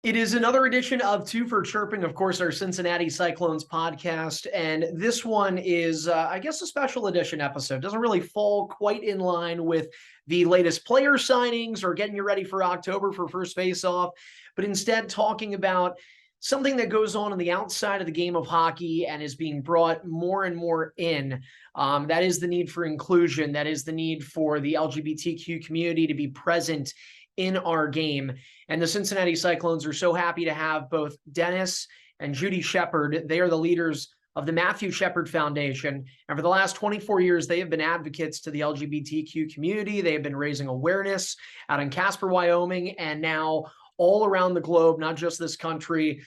It is another edition of Two for Chirping, of course, our Cincinnati Cyclones podcast. And this one is, I guess, a special edition episode. Doesn't really fall quite in line with the latest player signings or getting you ready for October for first face-off, but instead talking about something that goes on the outside of the game of hockey and is being brought more and more in. That is the need for inclusion. That is the need for the LGBTQ community to be present in our game. And the Cincinnati Cyclones are so happy to have both Dennis and Judy Shepard. They are the leaders of the Matthew Shepard Foundation. And for the last 24 years, they have been advocates to the LGBTQ community. They have been raising awareness out in Casper, Wyoming, and now all around the globe, not just this country.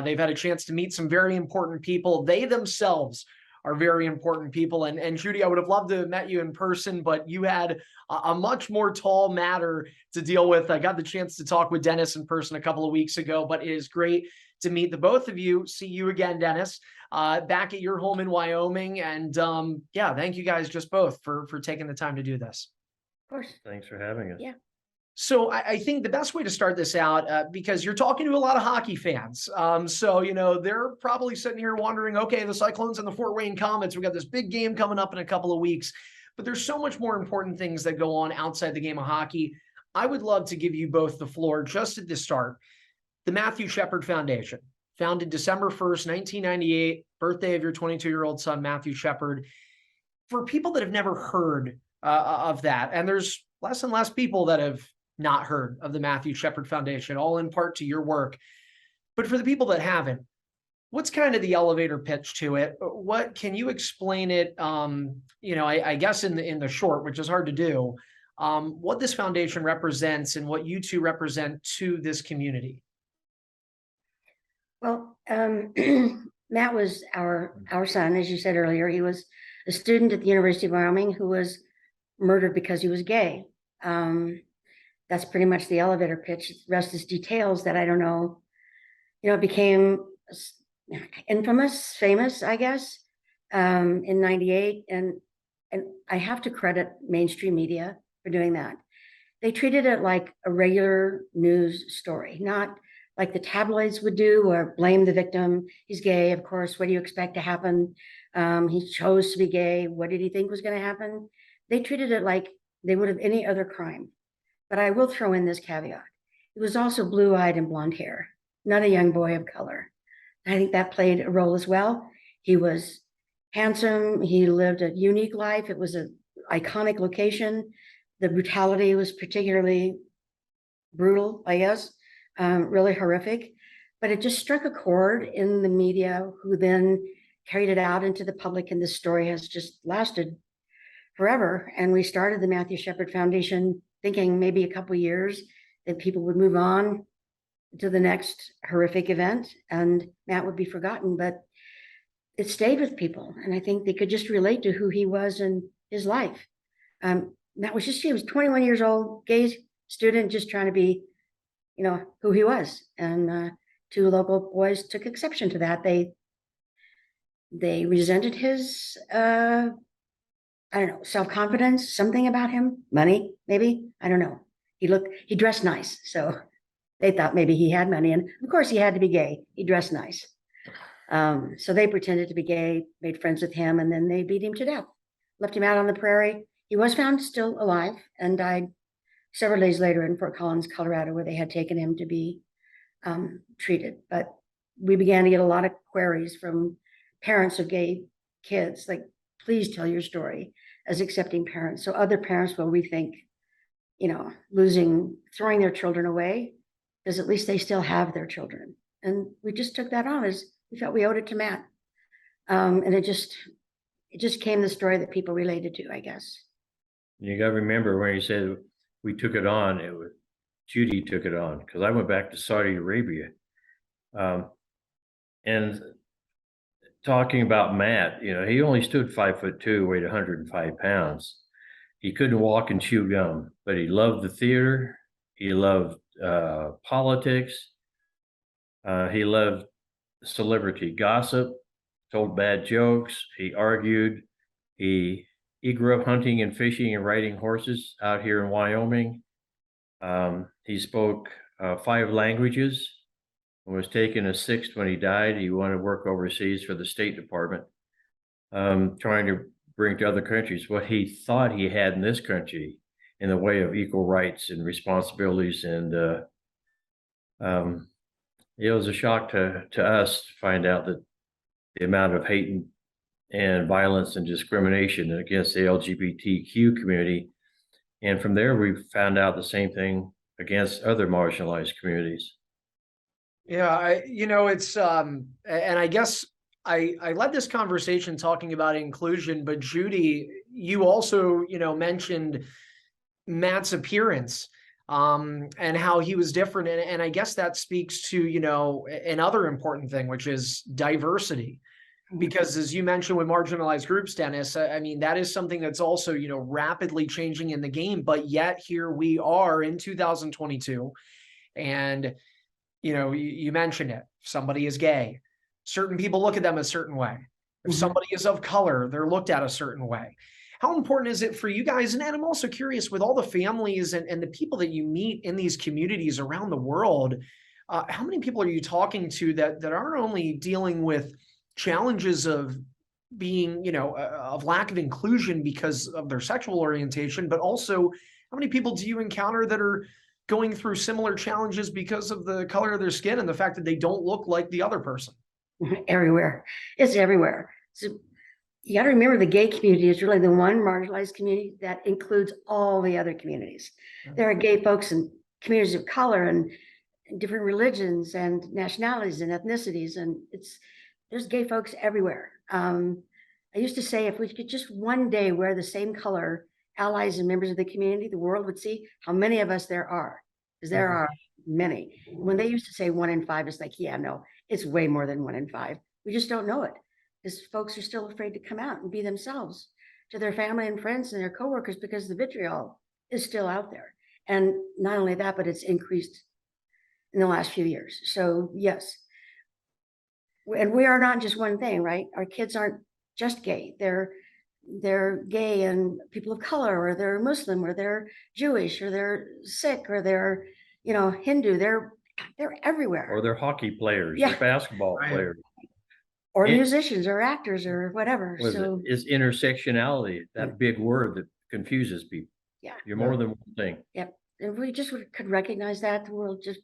They've had a chance to meet some very important people. They themselves are very important people. And Judy, I would have loved to have met you in person, but you had a much more tall matter to deal with. I got the chance to talk with Dennis in person a couple of weeks ago, but it is great to meet the both of you. See you again, Dennis, back at your home in Wyoming. And yeah, thank you guys just both for taking the time to do this. Of course. Thanks for having us. Yeah. So I think the best way to start this out, because you're talking to a lot of hockey fans. So, you know, they're probably sitting here wondering, okay, the Cyclones and the Fort Wayne Comets, we got this big game coming up in a couple of weeks, but there's so much more important things that go on outside the game of hockey. I would love to give you both the floor just at the start. The Matthew Shepard Foundation, founded December 1st, 1998, birthday of your 22-year-old son, Matthew Shepard. For people that have never heard of that, and there's less and less people that have not heard of the Matthew Shepard Foundation, all in part to your work. But for the people that haven't, what's kind of the elevator pitch to it? What can you explain it? You know, I guess in the short, which is hard to do, what this foundation represents and what you two represent to this community. Well, Matt was our son, as you said earlier. He was a student at the University of Wyoming who was murdered because he was gay. That's pretty much the elevator pitch. The rest is details that I don't know. You know, it became infamous, famous, I guess, in '98. And I have to credit mainstream media for doing that. They treated it like a regular news story, not like the tabloids would do, or blame the victim. He's gay, of course. What do you expect to happen? He chose to be gay. What did he think was going to happen? They treated it like they would have any other crime. But I will throw in this caveat. He was also blue-eyed and blonde hair, not a young boy of color. I think that played a role as well. He was handsome. He lived a unique life. It was an iconic location. The brutality was particularly brutal, I guess, really horrific. But it just struck a chord in the media, who then carried it out into the public, and this story has just lasted forever. And we started the Matthew Shepard Foundation thinking maybe a couple of years that people would move on to the next horrific event and Matt would be forgotten, but it stayed with people. And I think they could just relate to who he was in his life. Matt was he was 21 years old, gay student, just trying to be, you know, who he was. And two local boys took exception to that. They resented his, I don't know, self-confidence, something about him, money, maybe, I don't know. He dressed nice. So they thought maybe he had money. And of course he had to be gay. He dressed nice. So they pretended to be gay, made friends with him, and then they beat him to death, left him out on the prairie. He was found still alive and died several days later in Fort Collins, Colorado, where they had taken him to be treated. But we began to get a lot of queries from parents of gay kids, like, please tell your story, as accepting parents. So other parents will rethink, you know, throwing their children away, because at least they still have their children. And we just took that on as we felt we owed it to Matt. And it just came the story that people related to, I guess. You got to remember when you said we took it on, Judy took it on, because I went back to Saudi Arabia. And talking about Matt, you know, he only stood 5'2", weighed 105 pounds. He couldn't walk and chew gum, but he loved the theater. He loved politics. He loved celebrity gossip, told bad jokes. He argued. He grew up hunting and fishing and riding horses out here in Wyoming. He spoke 5 languages. and was taking a sixth when he died. He wanted to work overseas for the State Department, trying to bring to other countries what he thought he had in this country in the way of equal rights and responsibilities. And it was a shock to us to find out that the amount of hate and violence and discrimination against the LGBTQ community. And from there, we found out the same thing against other marginalized communities. Yeah, it's and I guess I led this conversation talking about inclusion, but Judy, you also, mentioned Matt's appearance, and how he was different. And I guess that speaks to, another important thing, which is diversity. Because as you mentioned with marginalized groups, Dennis, I mean, that is something that's also, rapidly changing in the game. But yet here we are in 2022. And, you mentioned it. If somebody is gay, certain people look at them a certain way. If somebody is of color, they're looked at a certain way. How important is it for you guys? And I'm also curious, with all the families and the people that you meet in these communities around the world, how many people are you talking to that aren't only dealing with challenges of being, of lack of inclusion because of their sexual orientation, but also how many people do you encounter that are going through similar challenges because of the color of their skin and the fact that they don't look like the other person? Everywhere. It's everywhere. So you got to remember, the gay community is really the one marginalized community that includes all the other communities. There are gay folks in communities of color and different religions and nationalities and ethnicities, and there's gay folks everywhere. I used to say, if we could just one day wear the same color, allies and members of the community, the world would see how many of us there are, because there are many. When they used to say 1 in 5, it's like, yeah, no, it's way more than 1 in 5. We just don't know it, because folks are still afraid to come out and be themselves to their family and friends and their coworkers, because the vitriol is still out there. And not only that, but it's increased in the last few years. So yes, and we are not just one thing, right? Our kids aren't just gay. They're gay and people of color, or they're Muslim, or they're Jewish, or they're Sikh, or they're, Hindu. They're everywhere. Or they're hockey players, Yeah. or basketball players. Or musicians, or actors, or whatever. So It's intersectionality, that big word that confuses people. yeah, You're more than one thing. yep. If we just could recognize that, the world just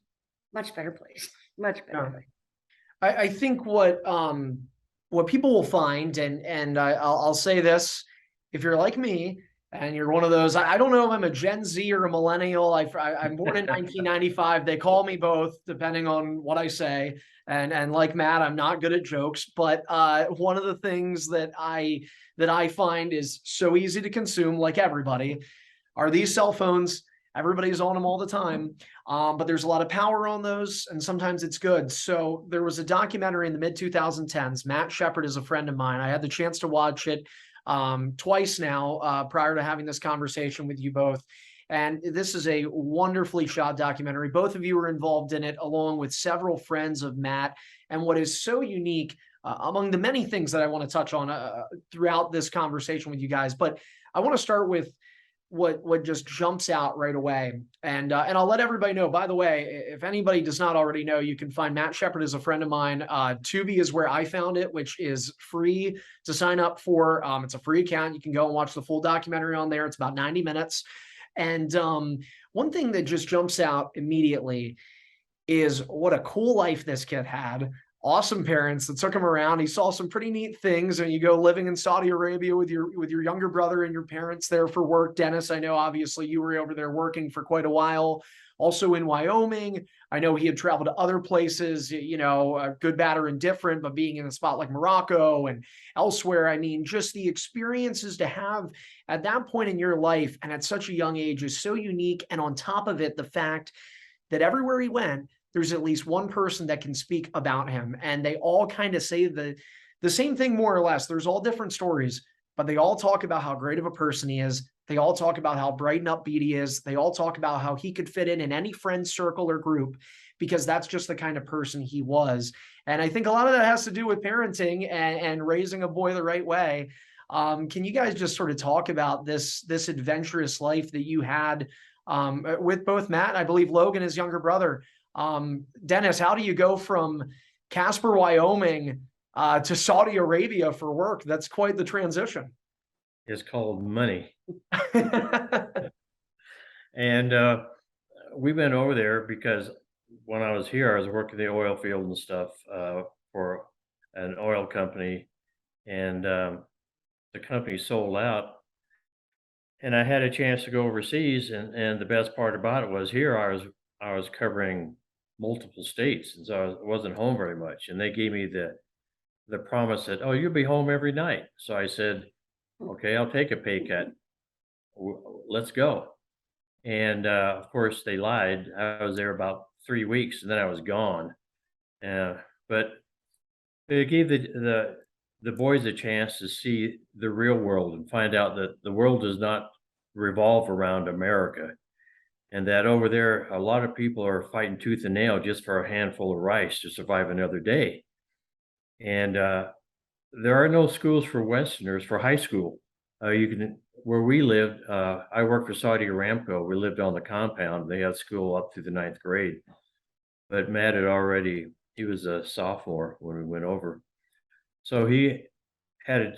much better place, much better place. I think what people will find, and I'll say this, if you're like me and you're one of those, I don't know if I'm a Gen Z or a millennial. I'm born in 1995. They call me both, depending on what I say. And like Matt, I'm not good at jokes, but one of the things that I find is so easy to consume, like everybody, are these cell phones. Everybody's on them all the time, but there's a lot of power on those, and sometimes it's good. So there was a documentary in the mid-2010s. Matt Shepard is a friend of mine. I had the chance to watch it twice now prior to having this conversation with you both. And this is a wonderfully shot documentary. Both of you were involved in it, along with several friends of Matt. And what is so unique, among the many things that I want to touch on throughout this conversation with you guys, but I want to start with what just jumps out right away. And I'll let everybody know, by the way, if anybody does not already know, you can find Matt Shepard as a friend of mine. Tubi is where I found it, which is free to sign up for. It's a free account. You can go and watch the full documentary on there. It's about 90 minutes. And one thing that just jumps out immediately is what a cool life this kid had. Awesome parents that took him around. He saw some pretty neat things. And you go living in Saudi Arabia with your younger brother and your parents there for work. Dennis, I know obviously you were over there working for quite a while. Also in Wyoming. I know he had traveled to other places, good, bad, or indifferent, but being in a spot like Morocco and elsewhere. I mean, just the experiences to have at that point in your life and at such a young age is so unique. And on top of it, the fact that everywhere he went, there's at least one person that can speak about him. And they all kind of say the same thing, more or less. There's all different stories, but they all talk about how great of a person he is. They all talk about how bright and upbeat he is. They all talk about how he could fit in any friend circle or group, because that's just the kind of person he was. And I think a lot of that has to do with parenting and raising a boy the right way. Can you guys just sort of talk about this adventurous life that you had with both Matt and I believe Logan, his younger brother? Dennis, how do you go from Casper, Wyoming, to Saudi Arabia for work? That's quite the transition. It's called money. And we went over there because when I was here, I was working the oil field and stuff for an oil company, and the company sold out. And I had a chance to go overseas, and the best part about it was here I was covering multiple states, and so I wasn't home very much. And they gave me the promise that, oh, you'll be home every night. So I said, okay, I'll take a pay cut. Let's go. And of course, they lied. I was there about 3 weeks, and then I was gone. But it gave the boys a chance to see the real world and find out that the world does not revolve around America, and that over there, a lot of people are fighting tooth and nail just for a handful of rice to survive another day. And there are no schools for Westerners for high school. Where we lived, I worked for Saudi Aramco. We lived on the compound. They had school up through the 9th grade. But Matt he was a sophomore when we went over. So he had a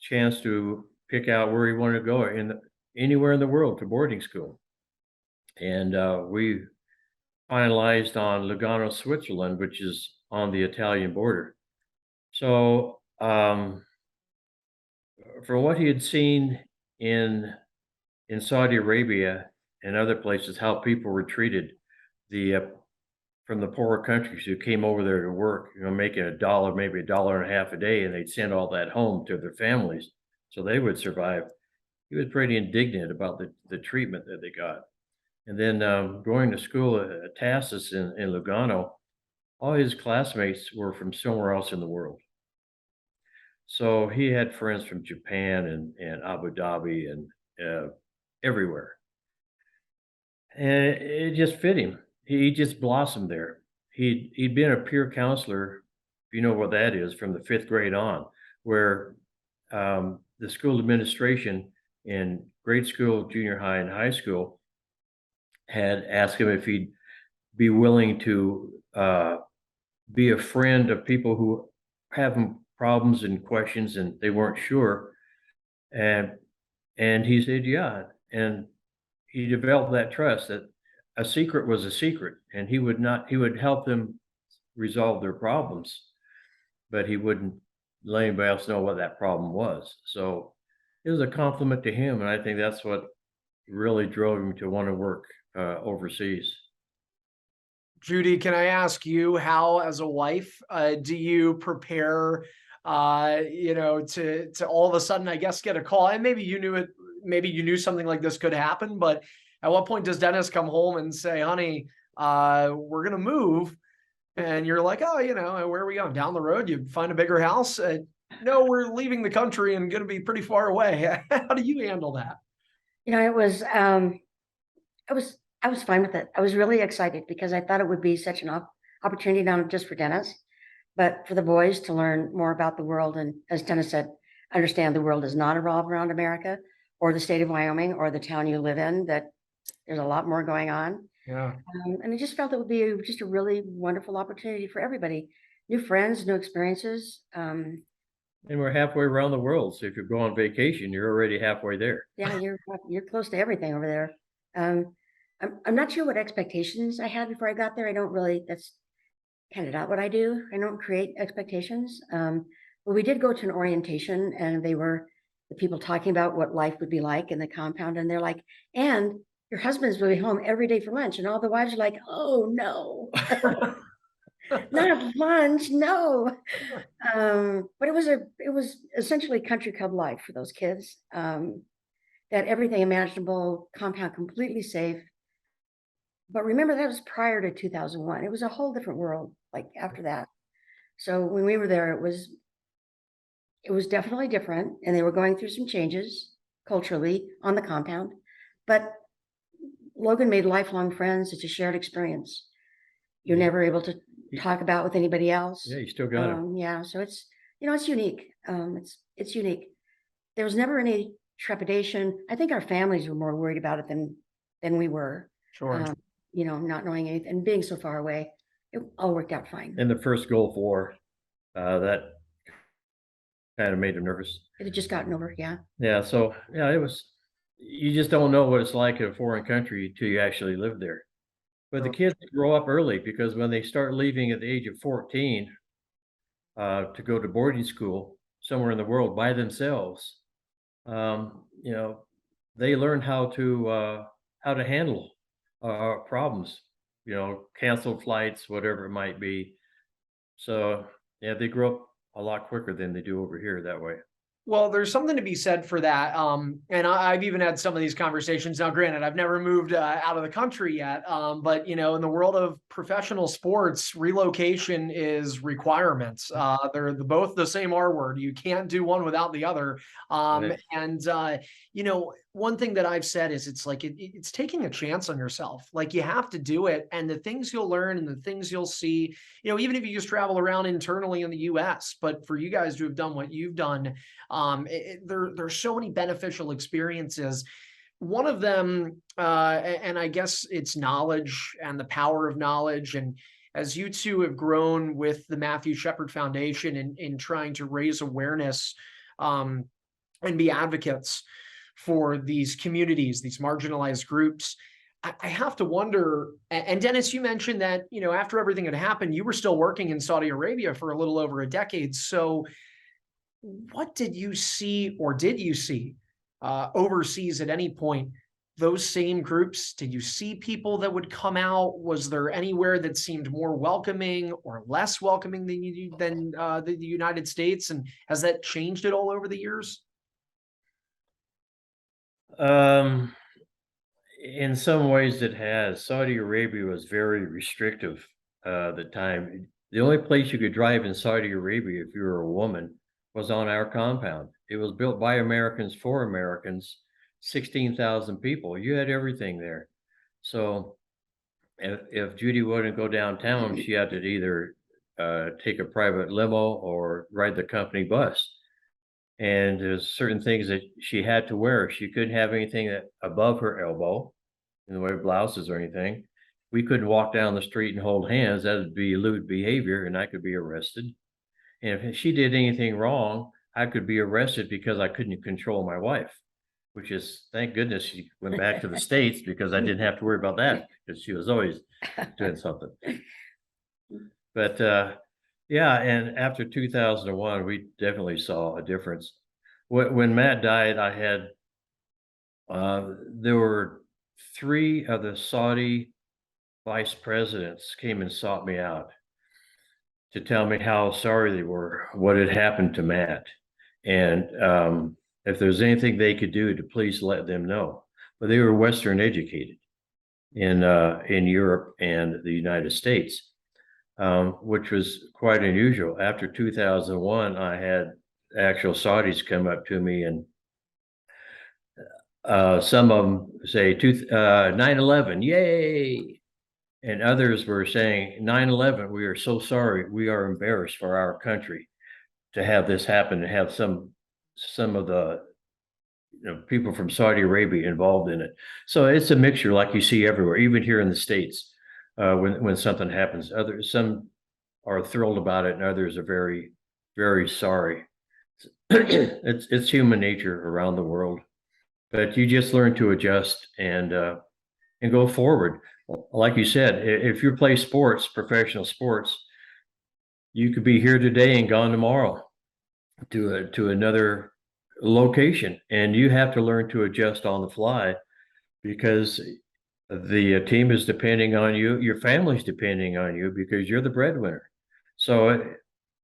chance to pick out where he wanted to go anywhere in the world to boarding school. And we finalized on Lugano, Switzerland, which is on the Italian border. So for what he had seen in Saudi Arabia and other places, how people were treated, from the poorer countries who came over there to work, making $1, maybe $1.50 a day, and they'd send all that home to their families so they would survive. He was pretty indignant about the treatment that they got. And then going to school at Tassis in Lugano, all his classmates were from somewhere else in the world. So he had friends from Japan and Abu Dhabi and everywhere. And it just fit him. He just blossomed there. He'd been a peer counselor, if you know what that is, from the 5th grade on, where the school administration in grade school, junior high, and high school had asked him if he'd be willing to be a friend of people who have problems and questions and they weren't sure. And he said, yeah. And he developed that trust that a secret was a secret, and he would help them resolve their problems, but he wouldn't let anybody else know what that problem was. So it was a compliment to him, and I think that's what really drove him to want to work overseas. Judy, can I ask you how, as a wife, do you prepare, to all of a sudden, I guess, get a call? And maybe you knew it, maybe you knew something like this could happen, but at what point does Dennis come home and say, honey, we're going to move? And you're like, oh, where are we going? Down the road? You find a bigger house? No, we're leaving the country and going to be pretty far away. How do you handle that? It was, I was fine with it. I was really excited because I thought it would be such an opportunity, not just for Dennis, but for the boys to learn more about the world. And as Dennis said, understand the world does not revolve around America or the state of Wyoming or the town you live in, that there's a lot more going on. Yeah. And I just felt it would be just a really wonderful opportunity for everybody. New friends, new experiences. And we're halfway around the world. So if you go on vacation, you're already halfway there. Yeah, you're close to everything over there. I'm not sure what expectations I had before I got there. That's kind of not what I do. I don't create expectations. But we did go to an orientation, and they were the people talking about what life would be like in the compound. And they're like, and your husband's will be home every day for lunch. And all the wives are like, oh no, not lunch, no. But it was essentially country club life for those kids. That everything imaginable, compound completely safe. But remember, that was prior to 2001. It was a whole different world, like after that. So when we were there, it was definitely different, and they were going through some changes culturally on the compound. But Logan made lifelong friends. It's a shared experience. You're never able to talk about with anybody else. Yeah, you still got it. Yeah, so it's it's unique. It's unique. There was never any trepidation. I think our families were more worried about it than we were. Sure. not knowing anything and being so far away, it all worked out fine. In the first Gulf War, that kind of made him nervous. It had just gotten over, yeah. Yeah, so yeah, you just don't know what it's like in a foreign country till you actually live there. But the kids grow up early, because when they start leaving at the age of 14 to go to boarding school somewhere in the world by themselves, they learn how to handle problems, canceled flights, whatever it might be. So yeah, they grow up a lot quicker than they do over here that way. Well, there's something to be said for that. And I've even had some of these conversations. Now, granted, I've never moved out of the country yet. But, in the world of professional sports, relocation is requirements. They're both the same R word. You can't do one without the other. Right. And, one thing that I've said is it's like it's taking a chance on yourself. Like, you have to do it. And the things you'll learn and the things you'll see, even if you just travel around internally in the US, but for you guys to have done what you've done, there's so many beneficial experiences. One of them, and I guess it's knowledge and the power of knowledge. And as you two have grown with the Matthew Shepard Foundation in trying to raise awareness and be advocates for these communities, these marginalized groups, I have to wonder, and Dennis, you mentioned that, after everything had happened, you were still working in Saudi Arabia for a little over a decade. So what did you see, or did you see overseas at any point, those same groups? Did you see people that would come out? Was there anywhere that seemed more welcoming or less welcoming than the United States? And has that changed at all over the years? In some ways it has. Saudi Arabia was very restrictive at the time. The only place you could drive in Saudi Arabia if you were a woman was on our compound. It was built by Americans for Americans, 16,000 people. You had everything there. So if Judy wouldn't go downtown, she had to either take a private limo or ride the company bus. And there's certain things that she had to wear. She couldn't have anything above her elbow in the way of blouses or anything. We couldn't walk down the street and hold hands. That would be lewd behavior, and I could be arrested. And if she did anything wrong, I could be arrested because I couldn't control my wife, which is, thank goodness she went back to the States, because I didn't have to worry about that, because she was always doing something. But yeah, and after 2001, we definitely saw a difference. When Matt died, I had, there were 3 of the Saudi vice presidents came and sought me out to tell me how sorry they were, what had happened to Matt, and if there's anything they could do to please let them know. But they were Western educated in Europe and the United States. Which was quite unusual. After 2001, I had actual Saudis come up to me, and some of them say 9/11, yay. And others were saying 9/11, we are so sorry. We are embarrassed for our country to have this happen, to have some of the people from Saudi Arabia involved in it. So it's a mixture like you see everywhere, even here in the States. When something happens, some are thrilled about it, and others are very, very sorry. It's human nature around the world, but you just learn to adjust and go forward. Like you said, if you play sports, professional sports, you could be here today and gone tomorrow to another location, and you have to learn to adjust on the fly, because the team is depending on you, your family's depending on you, because you're the breadwinner. So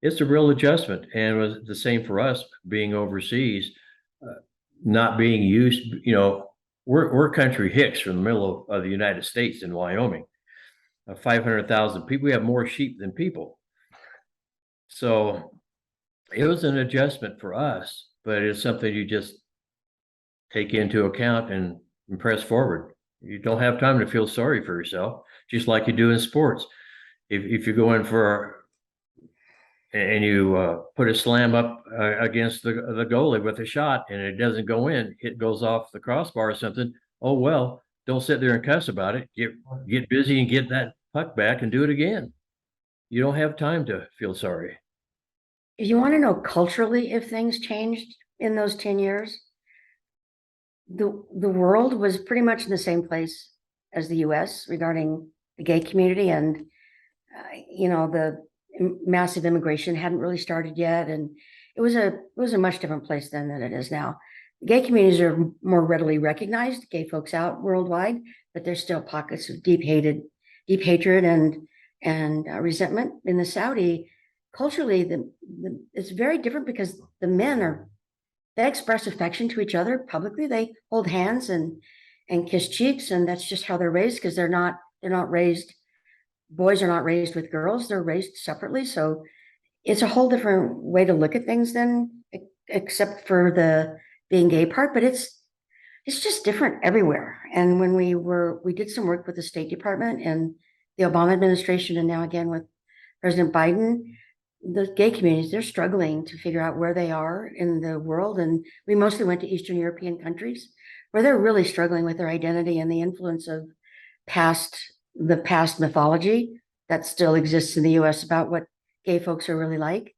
it's a real adjustment, and it was the same for us being overseas, not being used. We're country hicks from the middle of the United States in Wyoming, 500,000 people. We have more sheep than people. So it was an adjustment for us, but it's something you just take into account and press forward. You don't have time to feel sorry for yourself, just like you do in sports. If you go in and you put a slam up against the goalie with a shot and it doesn't go in, it goes off the crossbar or something. Oh, well, don't sit there and cuss about it. Get busy and get that puck back and do it again. You don't have time to feel sorry. If you want to know culturally if things changed in those 10 years, the world was pretty much in the same place as the US regarding the gay community, and the massive immigration hadn't really started yet, and it was a much different place then than it is now. Gay communities are more readily recognized, gay folks out worldwide, but there's still pockets of deep hatred and resentment in the Saudi. Culturally, it's very different because the men they express affection to each other publicly. They hold hands and kiss cheeks, and that's just how they're raised, because they're not raised. Boys are not raised with girls; they're raised separately. So it's a whole different way to look at things than, except for the being gay part. But it's just different everywhere. And when we did some work with the State Department and the Obama administration, and now again with President Biden, the gay communities, they're struggling to figure out where they are in the world. And we mostly went to Eastern European countries where they're really struggling with their identity and the influence of the past mythology that still exists in the US about what gay folks are really like.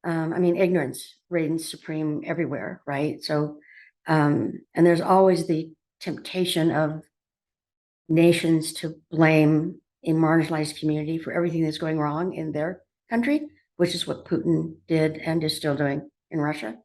Ignorance reigns supreme everywhere, right? So, and there's always the temptation of nations to blame a marginalized community for everything that's going wrong in their country, which is what Putin did and is still doing in Russia.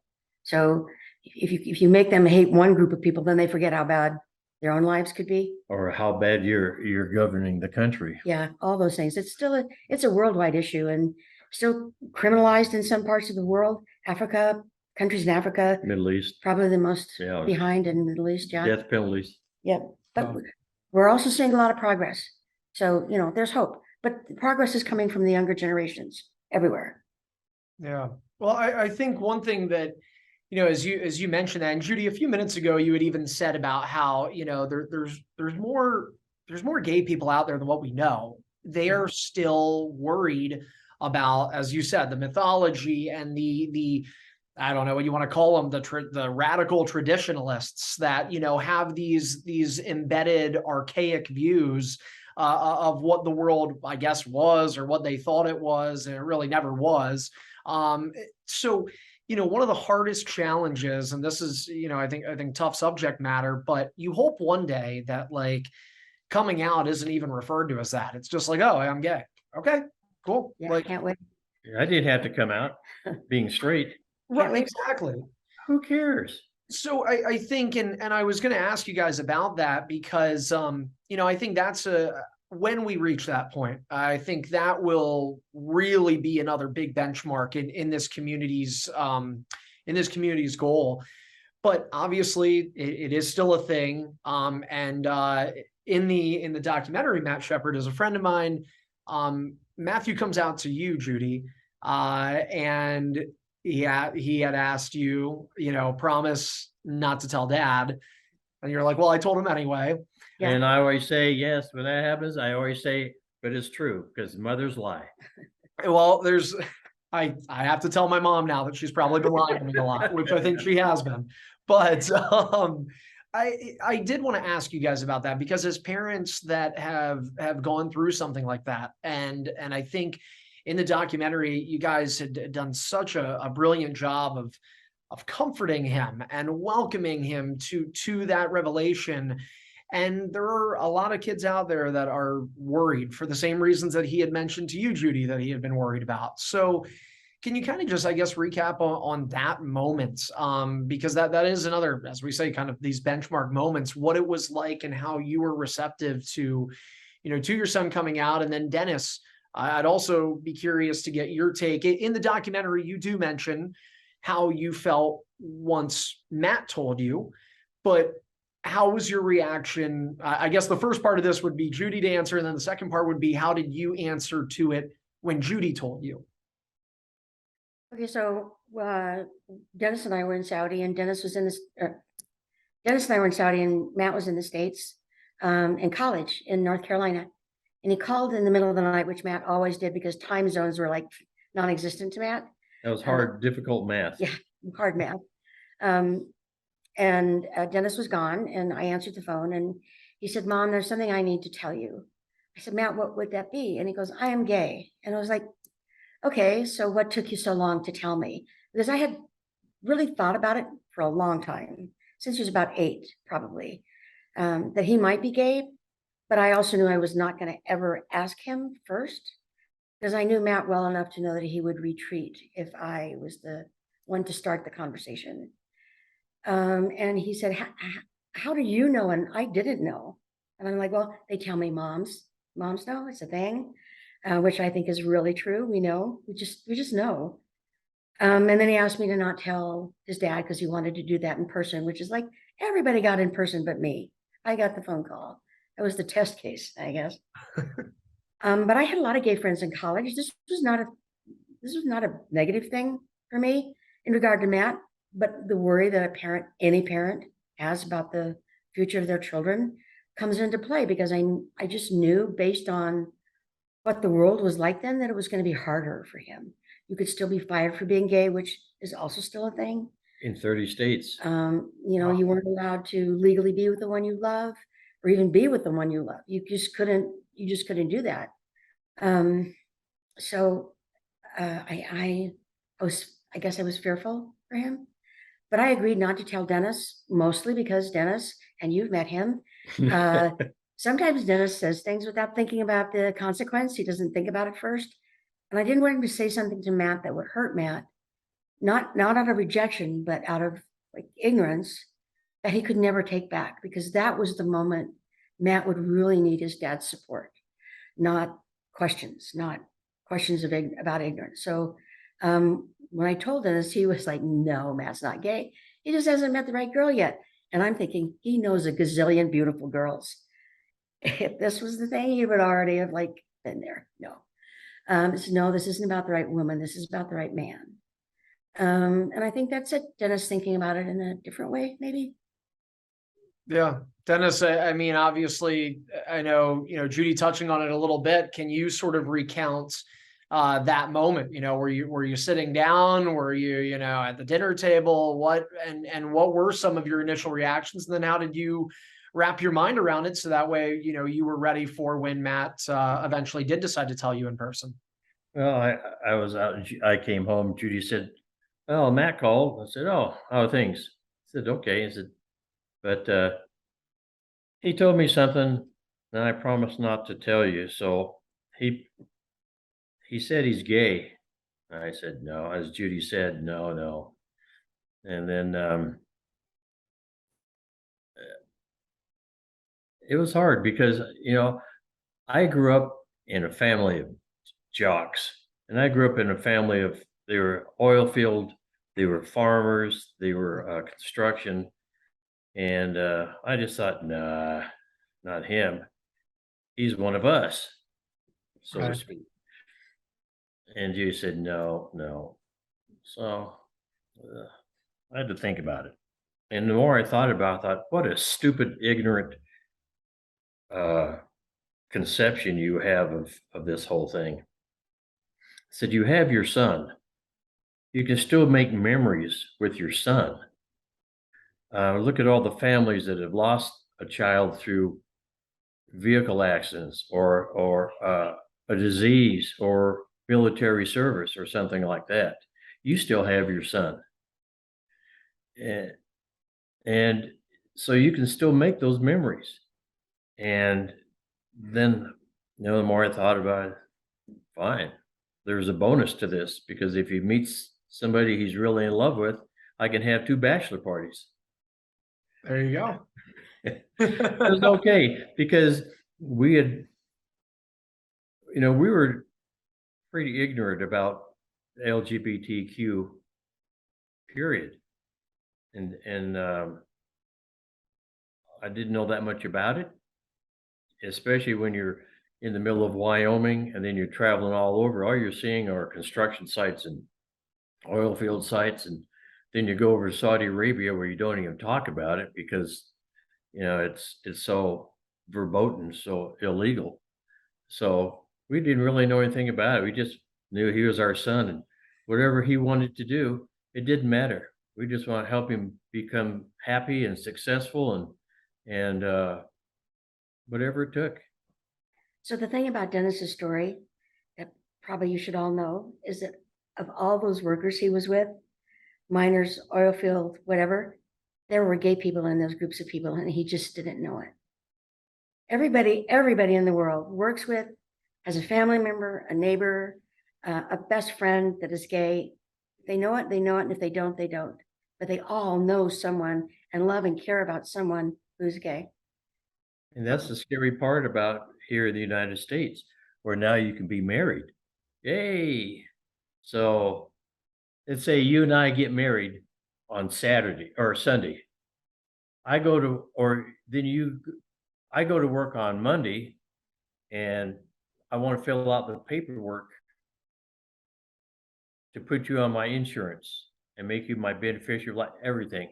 So if you make them hate one group of people, then they forget how bad their own lives could be, or how bad you're governing the country. Yeah, all those things. It's a worldwide issue, and still criminalized in some parts of the world. Africa, countries in Africa, Middle East, probably the most behind in the Middle East. Yeah, death penalties. Yep, but we're also seeing a lot of progress. So there's hope, but the progress is coming from the younger generations everywhere. Yeah. Well, I think one thing that, as you mentioned that, and Judy, a few minutes ago, you had even said about how, there's more gay people out there than what we know. They are still worried about, as you said, the mythology and the I don't know what you want to call them, the radical traditionalists that, have these embedded archaic views of what the world, I guess, was, or what they thought it was, and it really never was. So, one of the hardest challenges, and this is, I think tough subject matter, but you hope one day that coming out isn't even referred to as that. It's just like, oh, I'm gay. Okay, cool. Yeah, I can't wait. I did have to come out being straight. Right, exactly. Who cares? So I think, and I was going to ask you guys about that because, I think that's when we reach that point, I think that will really be another big benchmark in this community's goal. But obviously, it is still a thing. And in the documentary, Matt Shepard is a friend of mine. Matthew comes out to you, Judy, and he had asked you, promise not to tell Dad, and you're like, well, I told him anyway. Yeah. And I always say yes when that happens. I always say, but it's true because mothers lie. Well, I have to tell my mom now that she's probably been lying to me a lot, which I think she has been. But I did want to ask you guys about that because as parents that have gone through something like that, and I think in the documentary, you guys had done such a brilliant job of comforting him and welcoming him to that revelation. And there are a lot of kids out there that are worried for the same reasons that he had mentioned to you, Judy, that he had been worried about. So can you kind of just, I guess, recap on that moment? Because that is another, as we say, kind of these benchmark moments, what it was like and how you were receptive to your son coming out. And then Dennis, I'd also be curious to get your take. In the documentary, you do mention how you felt once Matt told you, but how was your reaction? I guess the first part of this would be Judy to answer, and then the second part would be how did you answer to it when Judy told you? Okay, so Dennis and I were in Saudi, and Dennis and I were in Saudi, and Matt was in the States in college in North Carolina. And he called in the middle of the night, which Matt always did because time zones were like non-existent to Matt. That was hard, difficult math. Yeah, hard math. And Dennis was gone, and I answered the phone, and He said, Mom, there's something I need to tell you. I said, Matt, what would that be? And he goes, I am gay. And I was like, okay, so what took you so long to tell me? Because I had really thought about it for a long time, since he was about 8, probably, that he might be gay. But I also knew I was not going to ever ask him first, because I knew Matt well enough to know that he would retreat if I was the one to start the conversation. And he said, how do you know? And I didn't know. And I'm like, well, they tell me moms know it's a thing, which I think is really true. We know, we just know. And then he asked me to not tell his dad because he wanted to do that in person, which is like everybody got in person but me. I got the phone call. It was the test case, I guess. But I had a lot of gay friends in college. This was not a negative thing for me in regard to Matt, but the worry that any parent has about the future of their children comes into play, because I just knew, based on what the world was like then, that it was going to be harder for him. You could still be fired for being gay, which is also still a thing. In 30 states. Wow. You weren't allowed to legally be with the one you love, or even be with the one you love. You just couldn't do that. So I guess I was fearful for him, but I agreed not to tell Dennis, mostly because Dennis, and you've met him, sometimes Dennis says things without thinking about the consequence. He doesn't think about it first. And I didn't want him to say something to Matt that would hurt Matt, not out of rejection, but out of like ignorance, that he could never take back, because that was the moment Matt would really need his dad's support, not questions about ignorance. So when I told Dennis, he was like, no, Matt's not gay. He just hasn't met the right girl yet. And I'm thinking, he knows a gazillion beautiful girls. If this was the thing, he would already have like been there. No. So no, this isn't about the right woman. This is about the right man. And I think that's it. Dennis thinking about it in a different way, maybe. Yeah. Dennis, I mean, obviously, I know, Judy touching on it a little bit. Can you sort of recount that moment? Were you sitting down? Were you, at the dinner table? What were some of your initial reactions? And then how did you wrap your mind around it so that way, you were ready for when Matt eventually did decide to tell you in person? Well, I was out. I came home. Judy said, "Well, Matt called." I said, "Oh, how are things?" I said, "Okay." I said, "But he told me something, and I promised not to tell you." So he said he's gay. I said, "No." As Judy said, no. And then it was hard because I grew up in a family of jocks, and I grew up in a family of, they were oil field, they were farmers, they were construction, and I just thought, nah, not him. He's one of us, so to Right. speak. And you said no. So I had to think about it, and the more I thought about it, I thought, what a stupid, ignorant conception you have of this whole thing. I said, you have your son. You can still make memories with your son. Look at all the families that have lost a child through vehicle accidents or a disease or military service or something like that. You still have your son. And so you can still make those memories. And then, the more I thought about it, fine. There's a bonus to this, because if he meets somebody he's really in love with, I can have 2 bachelor parties. There you go. It was okay, because we had, we were pretty ignorant about LGBTQ period. And I didn't know that much about it, especially when you're in the middle of Wyoming and then you're traveling all over. All you're seeing are construction sites and oil field sites, and then you go over to Saudi Arabia where you don't even talk about it because it's so verboten, so illegal. So we didn't really know anything about it. We just knew he was our son, and whatever he wanted to do, it didn't matter. We just want to help him become happy and successful and whatever it took. So the thing about Dennis's story that probably you should all know is that of all those workers he was with, miners, oil field, whatever, there were gay people in those groups of people, and he just didn't know it. Everybody in the world works with, has a family member, a neighbor, a best friend that is gay. They know it, and if they don't, they don't. But they all know someone and love and care about someone who's gay. And that's the scary part about here in the United States, where now you can be married. Yay. So let's say you and I get married on Saturday or Sunday. I go to work on Monday, and I want to fill out the paperwork to put you on my insurance and make you my beneficiary, like everything.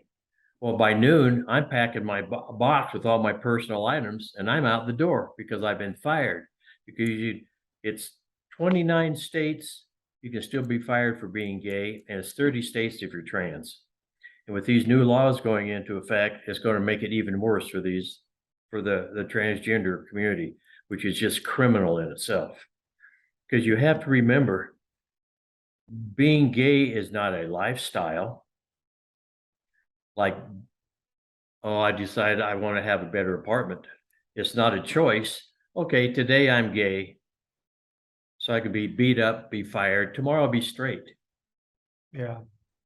Well, by noon, I'm packing my box with all my personal items, and I'm out the door because I've been fired. Because it's 29 states, you can still be fired for being gay, and it's 30 states if you're trans. And with these new laws going into effect, it's going to make it even worse for the transgender community, which is just criminal in itself. Because you have to remember, being gay is not a lifestyle. Like, oh, I decided I want to have a better apartment. It's not a choice. Okay, today I'm gay, so I could be beat up, be fired. Tomorrow I'll be straight. Yeah.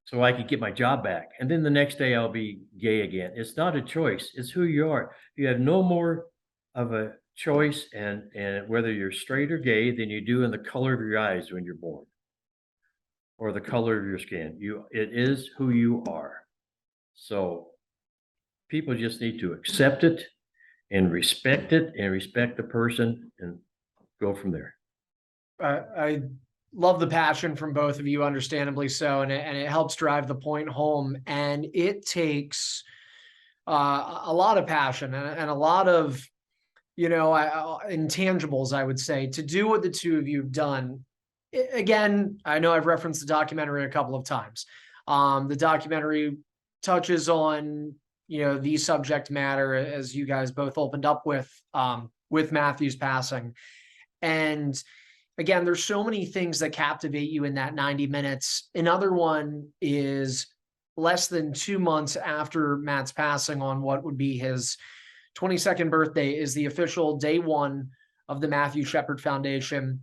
So I could get my job back. And then the next day I'll be gay again. It's not a choice. It's who you are. You have no more of a choice and whether you're straight or gay than you do in the color of your eyes when you're born or the color of your skin. It is who you are. So people just need to accept it and respect the person and go from there. I love the passion from both of you, understandably so, and it helps drive the point home. And it takes a lot of passion and a lot of, intangibles, I would say, to do what the two of you have done. Again, I know I've referenced the documentary a couple of times. The documentary touches on, the subject matter, as you guys both opened up with Matthew's passing. And again, there's so many things that captivate you in that 90 minutes. Another one is less than 2 months after Matt's passing, on what would be his 22nd birthday, is the official day one of the Matthew Shepard Foundation.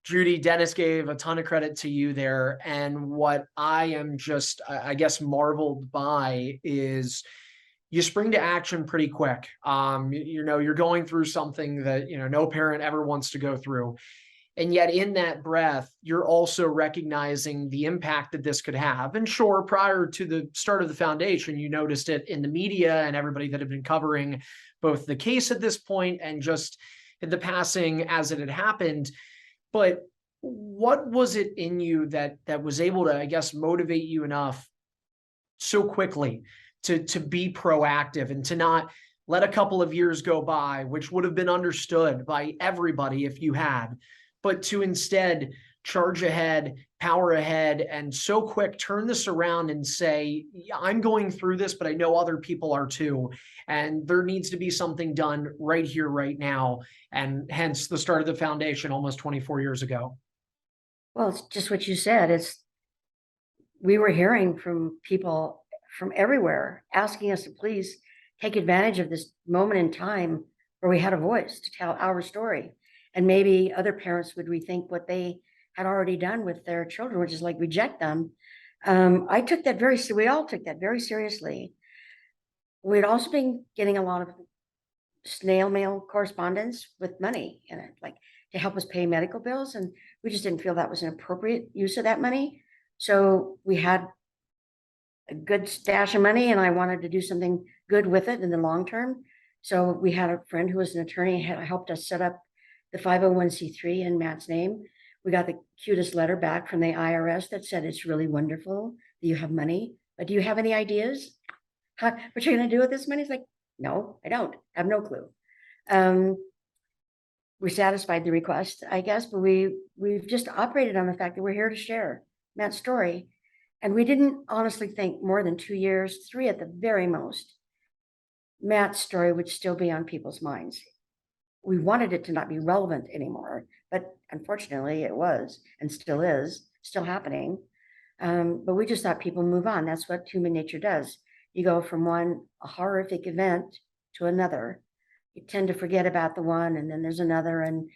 Judy, Dennis gave a ton of credit to you there. And what I am just, I guess, marveled by is you spring to action pretty quick. You're going through something that, no parent ever wants to go through. And yet in that breath, you're also recognizing the impact that this could have. And sure, prior to the start of the foundation, you noticed it in the media and everybody that had been covering both the case at this point and just the passing as it had happened. But what was it in you that was able to, I guess, motivate you enough so quickly to be proactive and to not let a couple of years go by, which would have been understood by everybody if you had, but to instead charge ahead, power ahead, and so quick turn this around and say, I'm going through this, but I know other people are too. And there needs to be something done right here, right now. And hence the start of the foundation almost 24 years ago. Well, it's just what you said. We were hearing from people from everywhere asking us to please take advantage of this moment in time where we had a voice to tell our story. And maybe other parents would rethink what they had already done with their children, which is like reject them. We all took that very seriously. We'd also been getting a lot of snail mail correspondence with money in it, like to help us pay medical bills. And we just didn't feel that was an appropriate use of that money. So we had a good stash of money and I wanted to do something good with it in the long term. So we had a friend who was an attorney, helped us set up the 501c3 in Matt's name. We got the cutest letter back from the IRS that said, it's really wonderful that you have money, but do you have any ideas? What you're going to do with this money? It's like, no, I don't. I have no clue. We satisfied the request, I guess, but we've just operated on the fact that we're here to share Matt's story. And we didn't honestly think more than 2 years, 3 at the very most, Matt's story would still be on people's minds. We wanted it to not be relevant anymore, but unfortunately it was and still is, still happening. But we just thought people move on. That's what human nature does. You go from a horrific event to another. You tend to forget about the one, and then there's another. And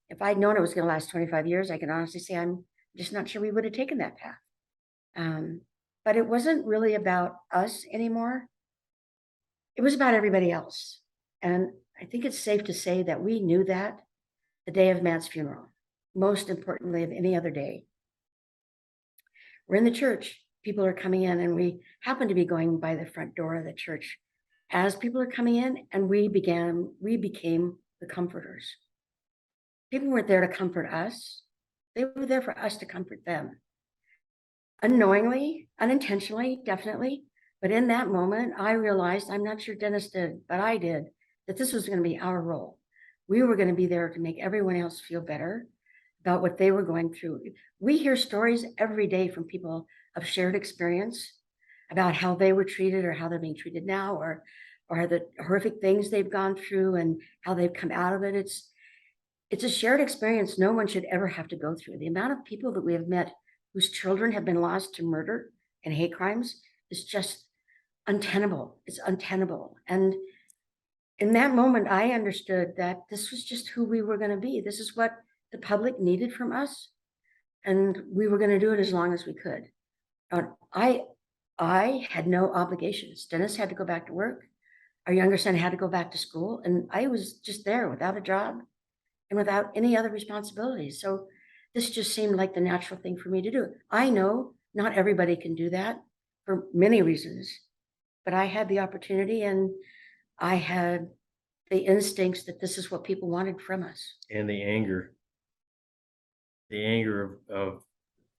if I'd known it was going to last 25 years, I can honestly say I'm just not sure we would have taken that path. But it wasn't really about us anymore. It was about everybody else. And I think it's safe to say that we knew that the day of Matt's funeral, most importantly of any other day. We're in the church. People are coming in, and we happen to be going by the front door of the church as people are coming in, and we became the comforters. People weren't there to comfort us. They were there for us to comfort them. Unknowingly, unintentionally, definitely. But in that moment, I realized, I'm not sure Dennis did, but I did, that this was going to be our role. We were going to be there to make everyone else feel better about what they were going through. We hear stories every day from people of shared experience about how they were treated or how they're being treated now, or the horrific things they've gone through and how they've come out of it. It's a shared experience no one should ever have to go through. The amount of people that we have met whose children have been lost to murder and hate crimes is just untenable. It's untenable. And in that moment, I understood that this was just who we were going to be. This is what the public needed from us. And we were going to do it as long as we could. I had no obligations. Dennis had to go back to work. Our younger son had to go back to school. And I was just there without a job and without any other responsibilities. So this just seemed like the natural thing for me to do. I know not everybody can do that for many reasons, but I had the opportunity, and I had the instincts that this is what people wanted from us. And the anger of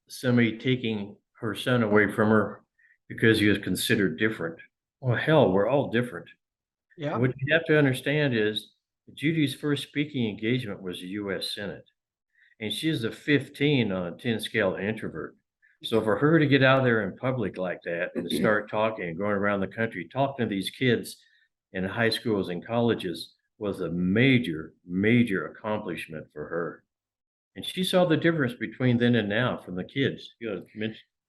somebody taking her son away from her because he was considered different. Well, hell, we're all different. Yeah. And what you have to understand is Judy's first speaking engagement was the U.S. Senate, and she's a 15 on a 10 scale introvert. So for her to get out there in public like that and to start talking and going around the country, talking to these kids in high schools and colleges was a major, major accomplishment for her. And she saw the difference between then and now from the kids.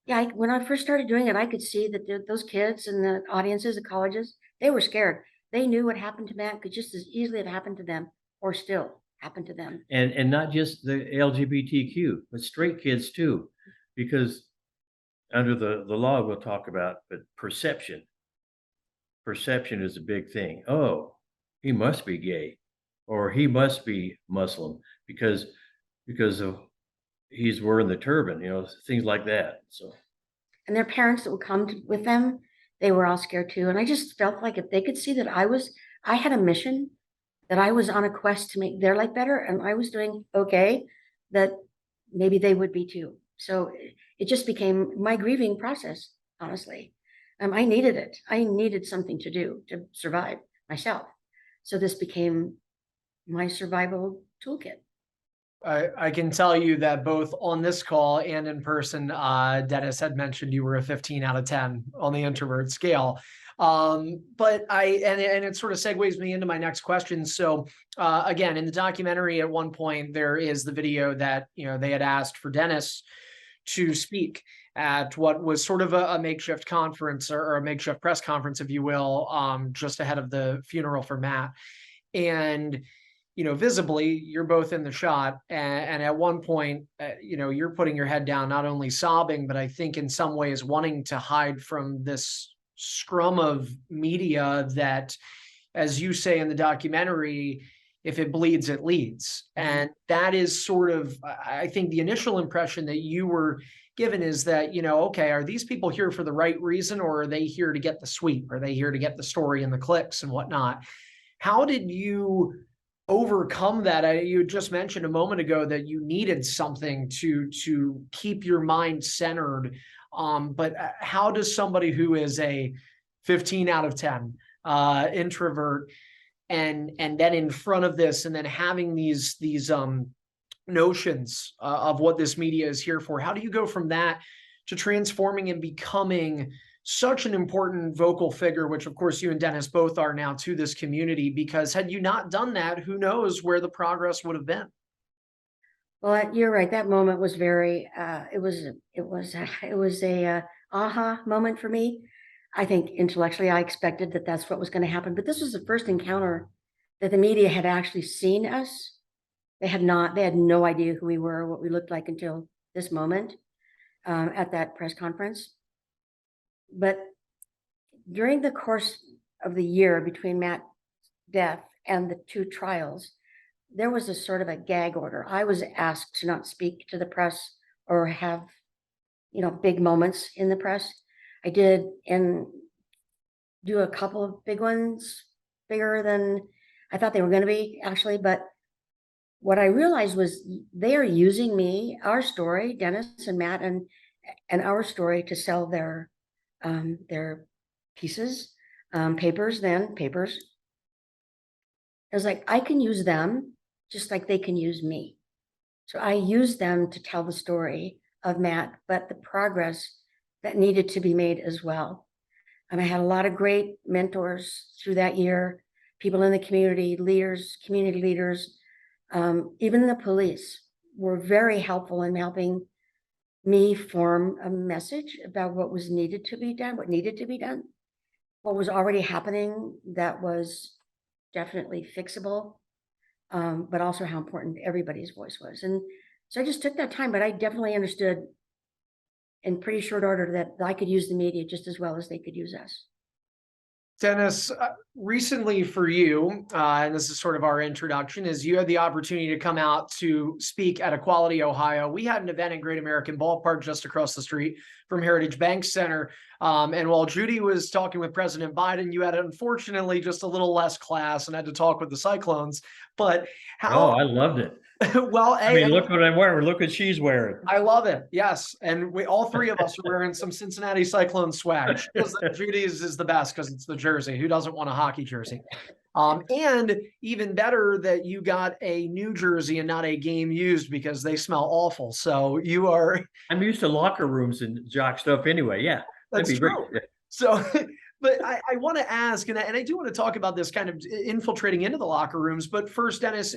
Yeah, when I first started doing it, I could see that those kids and the audiences, the colleges, they were scared. They knew what happened to Matt could just as easily have happened to them, or still happen to them. And not just the LGBTQ, but straight kids too, because under the law we'll talk about, but perception is a big thing. Oh, he must be gay, or he must be Muslim because of he's wearing the turban, things like that. So, and their parents that would come with them, they were all scared too. And I just felt like if they could see that I had a mission, that I was on a quest to make their life better, and I was doing okay, that maybe they would be too. So it just became my grieving process, honestly. I needed it. I needed something to do to survive myself. So this became my survival toolkit. I can tell you that both on this call and in person, Dennis had mentioned you were a 15 out of 10 on the introvert scale. But it sort of segues me into my next question. So again, in the documentary, at one point, there is the video that, they had asked for Dennis to speak at what was sort of a makeshift conference or a makeshift press conference, if you will, just ahead of the funeral for Matt. And visibly, you're both in the shot. And at one point, you're putting your head down, not only sobbing, but I think in some ways wanting to hide from this scrum of media that, as you say in the documentary, if it bleeds, it leads. And that is sort of, I think, the initial impression that you were given is that, okay, are these people here for the right reason, or are they here to get the sweep? Are they here to get the story and the clicks and whatnot? How did you overcome that? You just mentioned a moment ago that you needed something to keep your mind centered. But how does somebody who is a 15 out of 10 introvert and then in front of this and then having these notions of what this media is here for, how do you go from that to transforming and becoming such an important vocal figure, which of course you and Dennis both are now to this community, because had you not done that, who knows where the progress would have been. Well, you're right. That moment was very, it was a aha moment for me. I think intellectually I expected that that's what was going to happen, but this was the first encounter that the media had actually seen us. They had no idea who we were, what we looked like until this moment at that press conference. But during the course of the year between Matt's death and the 2 trials, there was a sort of a gag order. I was asked to not speak to the press or have, big moments in the press. I did, and do a couple of big ones, bigger than I thought they were going to be, actually. But what I realized was they are using me, our story, Dennis and Matt, and our story to sell their pieces, papers. I was like, I can use them just like they can use me. So I used them to tell the story of Matt, but the progress that needed to be made as well. And I had a lot of great mentors through that year, people in the community, leaders, community leaders, even the police were very helpful in helping me form a message about what was needed to be done, what was already happening that was definitely fixable, but also how important everybody's voice was. And so I just took that time, but I definitely understood in pretty short order that I could use the media just as well as they could use us. Dennis, recently for you, and this is sort of our introduction, is you had the opportunity to come out to speak at Equality Ohio. We had an event in Great American Ballpark just across the street from Heritage Bank Center. And while Judy was talking with President Biden, you had unfortunately just a little less class and had to talk with the Cyclones. But how? Oh, I loved it. Well, I mean, look what I'm wearing. Look what she's wearing. I love it. Yes. And we all 3 of us are wearing some Cincinnati Cyclone swag. Judy's is the best because it's the jersey. Who doesn't want a hockey jersey? And even better that you got a new jersey and not a game used, because they smell awful. So you are. I'm used to locker rooms and jock stuff anyway. Yeah, that's that'd be true. great. So, but I want to ask, and I do want to talk about this kind of infiltrating into the locker rooms. But first, Dennis,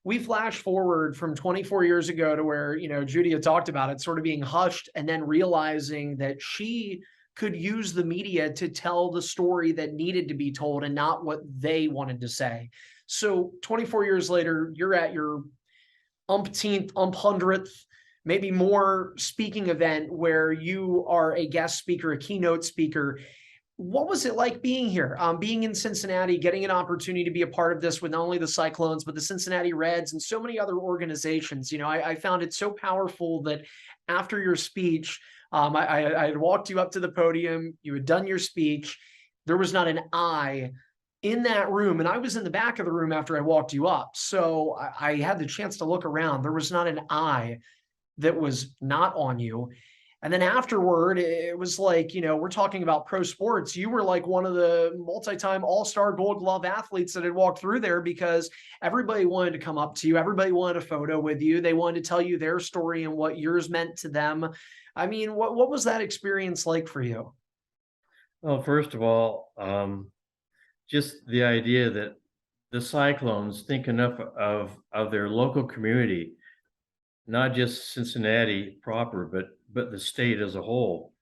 we flash forward from 24 years ago to where, Judy had talked about it sort of being hushed and then realizing that she could use the media to tell the story that needed to be told and not what they wanted to say. So 24 years later, you're at your umpteenth, 100th, maybe more speaking event where you are a guest speaker, a keynote speaker. What was it like being here, being in Cincinnati, getting an opportunity to be a part of this with not only the Cyclones, but the Cincinnati Reds and so many other organizations? I found it so powerful that after your speech, I had walked you up to the podium, you had done your speech. There was not an eye in that room. And I was in the back of the room after I walked you up. So I had the chance to look around. There was not an eye that was not on you. And then afterward, it was like, we're talking about pro sports. You were like one of the multi-time all-star Gold Glove athletes that had walked through there, because everybody wanted to come up to you. Everybody wanted a photo with you. They wanted to tell you their story and what yours meant to them. I mean, what was that experience like for you? Well, first of all, just the idea that the Cyclones think enough of their local community, not just Cincinnati proper, but the state as a whole,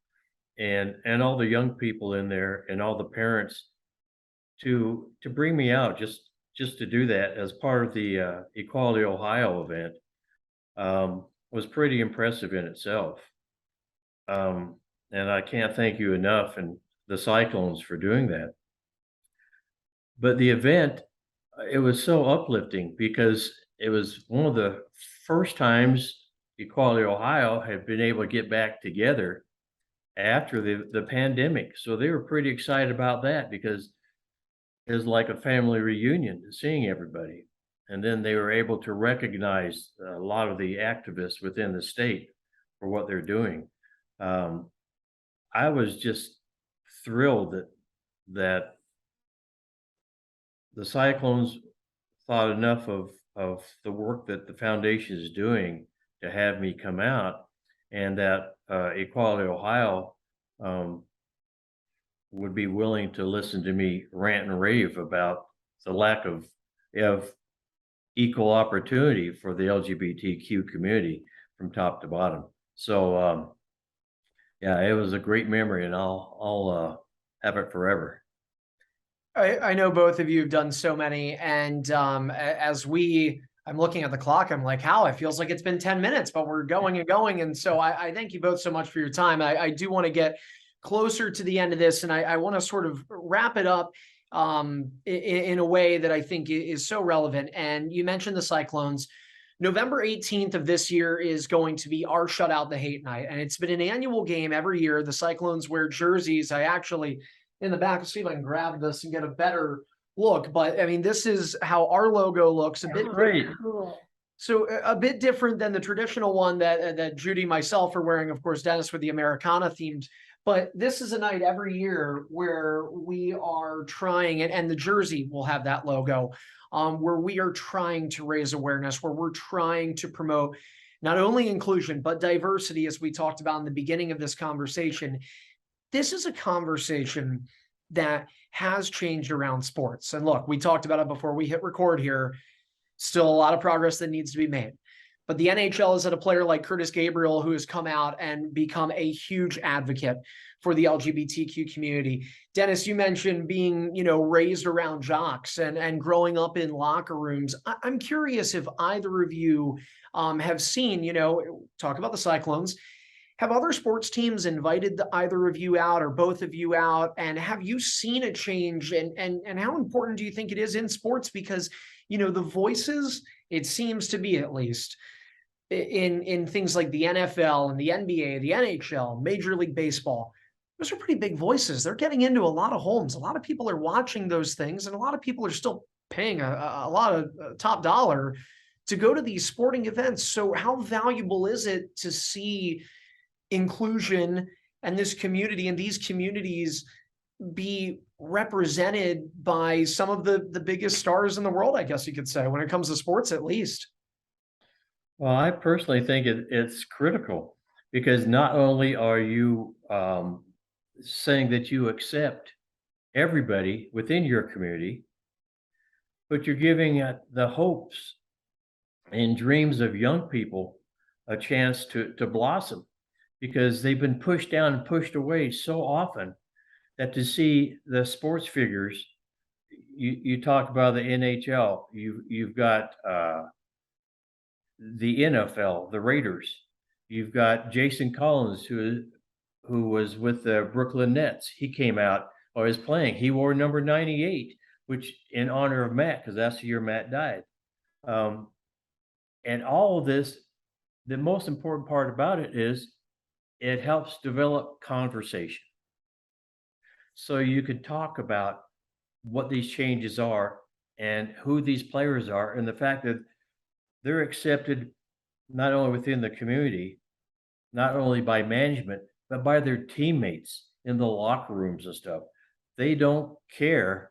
and all the young people in there and all the parents to bring me out just to do that as part of the Equality Ohio event was pretty impressive in itself. And I can't thank you enough and the Cyclones for doing that. But the event, it was so uplifting because it was one of the first times Equality Ohio had been able to get back together after the pandemic. So they were pretty excited about that because it was like a family reunion, seeing everybody. And then they were able to recognize a lot of the activists within the state for what they're doing. I was just thrilled that the Cyclones thought enough of the work that the foundation is doing to have me come out, and that Equality Ohio would be willing to listen to me rant and rave about the lack of equal opportunity for the LGBTQ community from top to bottom. So yeah, it was a great memory, and I'll have it forever. I know both of you have done so many, and I'm looking at the clock. I'm like, how? It feels like it's been 10 minutes, but we're going and going. And so I thank you both so much for your time. I do want to get closer to the end of this, and I want to sort of wrap it up in a way that I think is so relevant. And you mentioned the Cyclones. November 18th of this year is going to be our Shutout The Hate Night. And it's been an annual game every year. The Cyclones wear jerseys. I actually, in the back, let's see if I can grab this and get a better look. But I mean, this is how our logo looks. A bit Great. Cool. So a bit different than the traditional one that Judy, myself are wearing, of course, Dennis with the Americana themed. But this is a night every year where we are trying, and the jersey will have that logo, where we are trying to raise awareness, where we're trying to promote not only inclusion, but diversity, as we talked about in the beginning of this conversation. This is a conversation that has changed around sports. And look, we talked about it before we hit record here. Still a lot of progress that needs to be made. But the NHL has had a player like Curtis Gabriel who has come out and become a huge advocate for the LGBTQ community. Dennis, you mentioned being, raised around jocks and growing up in locker rooms. I'm curious if either of you have seen, talk about the Cyclones. Have other sports teams invited either of you out or both of you out? And have you seen a change? And how important do you think it is in sports? Because, the voices, it seems to be at least, in things like the NFL and the NBA, the NHL, Major League Baseball, those are pretty big voices. They're getting into a lot of homes. A lot of people are watching those things, and a lot of people are still paying a lot of top dollar to go to these sporting events. So how valuable is it to see inclusion and this community and these communities be represented by some of the biggest stars in the world, I guess you could say, when it comes to sports, at least? Well, I personally think it's critical, because not only are you saying that you accept everybody within your community, but you're giving the hopes and dreams of young people a chance to blossom, because they've been pushed down and pushed away so often that to see the sports figures, you talk about the NHL, you've got the NFL, the Raiders, you've got Jason Collins, who was with the Brooklyn Nets. He came out or is playing. He wore number 98, which in honor of Matt, because that's the year Matt died. And all of this, the most important part about it is it helps develop conversation. So you could talk about what these changes are and who these players are, and the fact that they're accepted not only within the community, not only by management, but by their teammates in the locker rooms and stuff. They don't care.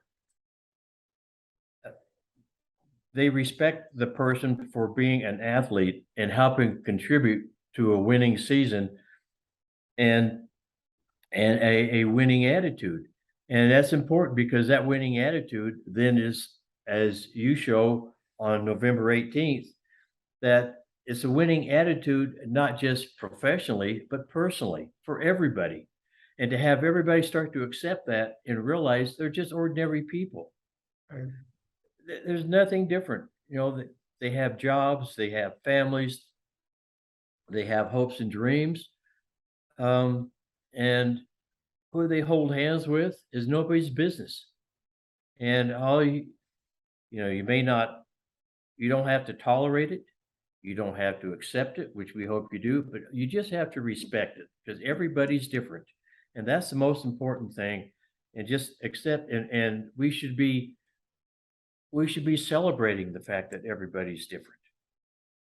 They respect the person for being an athlete and helping contribute to a winning season and a winning attitude. And that's important, because that winning attitude then is, as you show on November 18th, that it's a winning attitude, not just professionally, but personally for everybody. And to have everybody start to accept that and realize they're just ordinary people. Right. There's nothing different. They have jobs, they have families, they have hopes and dreams. And who they hold hands with is nobody's business. And you don't have to tolerate it. You don't have to accept it, which we hope you do, but you just have to respect it, because everybody's different. And that's the most important thing. And just accept, and we should be celebrating the fact that everybody's different.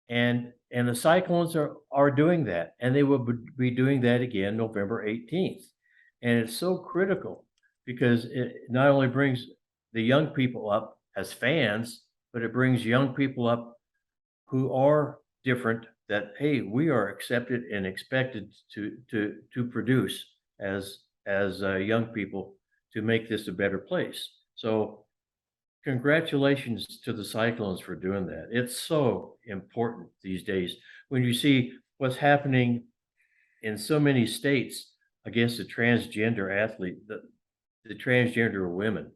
And the Cyclones are doing that, and they will be doing that again November 18th. And it's so critical, because it not only brings the young people up as fans, but it brings young people up who are different, that, hey, we are accepted and expected to produce as young people to make this a better place. So congratulations to the Cyclones for doing that. It's so important these days when you see what's happening in so many states against the transgender athlete, the transgender women.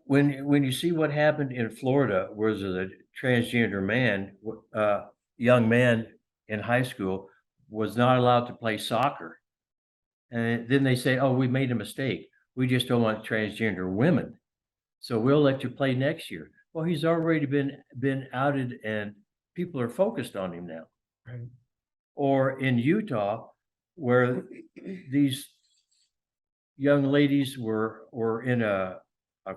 When you see what happened in Florida, where there's a transgender man, young man in high school was not allowed to play soccer. And then they say, oh, we made a mistake. We just don't want transgender women. So we'll let you play next year. Well, he's already been outed and people are focused on him now. Right. Or in Utah, where these young ladies were in a